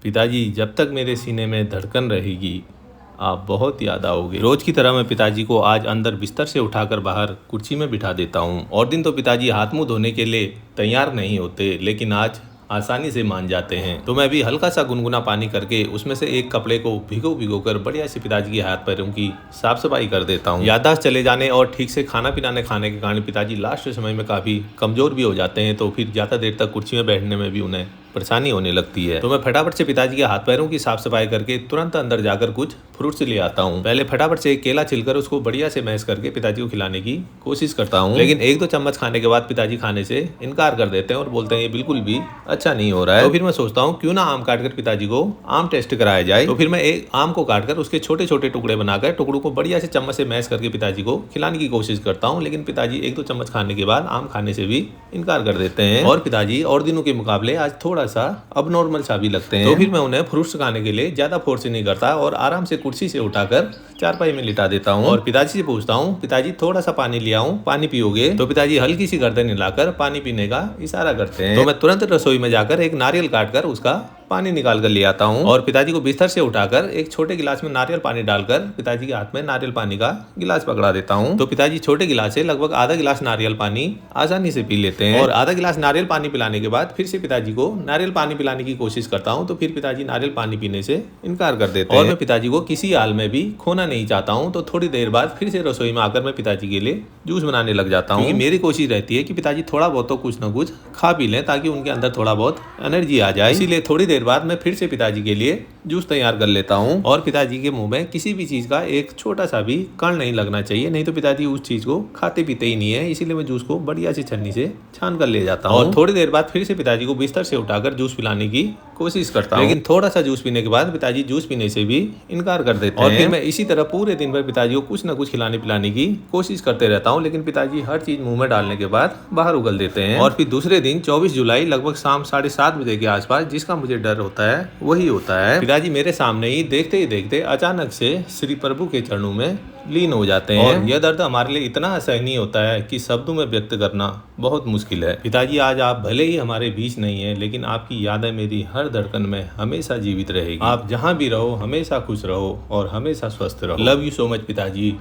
पिताजी, जब तक मेरे सीने में धड़कन रहेगी आप बहुत याद आओगे। रोज की तरह मैं पिताजी को आज अंदर बिस्तर से उठाकर बाहर कुर्सी में बिठा देता हूँ। और दिन तो पिताजी हाथ मुंह धोने के लिए तैयार नहीं होते, लेकिन आज आसानी से मान जाते हैं। तो मैं भी हल्का सा गुनगुना पानी करके उसमें से एक कपड़े को भिगो कर बढ़िया से पिताजी के हाथ पैरों की साफ सफाई कर देता हूँ। याददाश्त चले जाने और ठीक से खाना पीना न खाने के कारण पिताजी लास्ट समय में काफी कमजोर भी हो जाते हैं, तो फिर ज्यादा देर तक कुर्सी में बैठने में भी उन्हें परेशानी होने लगती है। तो मैं फटाफट से पिताजी के हाथ पैरों की साफ सफाई करके तुरंत अंदर जाकर कुछ फ्रूट्स ले आता हूँ। पहले फटाफट से एक केला छिलकर उसको बढ़िया से मैश करके पिताजी को खिलाने की कोशिश करता हूँ, लेकिन एक दो चम्मच खाने के बाद पिताजी खाने से इनकार कर देते हैं और बोलते हैं ये बिल्कुल भी अच्छा नहीं हो रहा है। तो फिर मैं सोचता हूँ क्यों ना आम काटकर पिताजी को आम टेस्ट कराया जाए। तो फिर मैं एक आम को काटकर उसके छोटे छोटे टुकड़े बनाकर टुकड़ों को बढ़िया से चम्मच से मैश करके पिताजी को खिलाने की कोशिश करता हूँ, लेकिन पिताजी एक दो चम्मच खाने के बाद आम खाने से भी इनकार कर देते हैं और पिताजी और दिनों के मुकाबले आज थोड़ा सा अब नॉर्मल सा भी लगते हैं। तो फिर मैं उन्हें फ्रूट्स खाने के लिए ज्यादा फोर्स नहीं करता और आराम से कुर्सी से उठाकर चारपाई में लिटा देता हूँ और पिताजी से पूछता हूँ, पिताजी थोड़ा सा पानी ले आऊं, पानी पियोगे? तो पिताजी हल्की सी गर्दन हिलाकर पानी पीने का इशारा करते हैं। तो मैं तुरंत रसोई में जाकर एक नारियल काटकर उसका पानी निकाल कर ले आता हूँ और पिताजी को बिस्तर से उठाकर एक छोटे गिलास में नारियल पानी डालकर पिताजी के हाथ में नारियल पानी का गिलास पकड़ा देता हूँ। तो पिताजी छोटे गिलास से लगभग आधा गिलास नारियल पानी आसानी से पी लेते हैं और आधा गिलास नारियल पानी पिलाने के बाद फिर से पिताजी को नारियल पानी पिलाने की कोशिश करता हूँ, तो फिर पिताजी नारियल पानी पीने से इनकार कर देते हैं और मैं पिताजी को किसी हाल में भी खोना नहीं चाहता हूँ। तो थोड़ी देर बाद फिर से रसोई में आकर मैं पिताजी के लिए जूस बनाने लग जाता हूँ। मेरी कोशिश रहती है कि पिताजी थोड़ा बहुत तो कुछ ना कुछ खा पी लें ताकि उनके अंदर थोड़ा बहुत एनर्जी आ जाए। इसीलिए थोड़ी देर बाद मैं फिर से पिताजी के लिए जूस तैयार कर लेता हूँ और पिताजी के मुंह में किसी भी चीज का एक छोटा सा भी कण नहीं लगना चाहिए, नहीं तो पिताजी उस चीज को खाते पीते ही नहीं है। इसीलिए मैं जूस को बढ़िया से छन्नी से छान कर ले जाता हूँ और थोड़ी देर बाद फिर से पिताजी को बिस्तर से उठाकर जूस पिलाने की कोशिश करता हूँ, लेकिन थोड़ा सा जूस पीने के बाद पिताजी जूस पीने से भी इनकार कर देते हैं। और फिर मैं इसी तरह पूरे दिन भर पिताजी को कुछ न कुछ खिलाने पिलाने की कोशिश करते रहता हूँ, लेकिन पिताजी हर चीज मुंह में डालने के बाद बाहर उगल देते हैं। और फिर दूसरे दिन 24 जुलाई लगभग शाम 7:30 बजे के आसपास जिसका मुझे डर होता है वही होता है। पिताजी मेरे सामने ही देखते अचानक से श्री प्रभु के चरणों में लीन हो जाते हैं और यह दर्द हमारे लिए इतना असहनीय होता है कि शब्दों में व्यक्त करना बहुत मुश्किल है। पिताजी, आज आप भले ही हमारे बीच नहीं है, लेकिन आपकी यादें मेरी हर धड़कन में हमेशा जीवित रहेगी। आप जहाँ भी रहो हमेशा खुश रहो और हमेशा स्वस्थ रहो। लव यू सो मच पिताजी।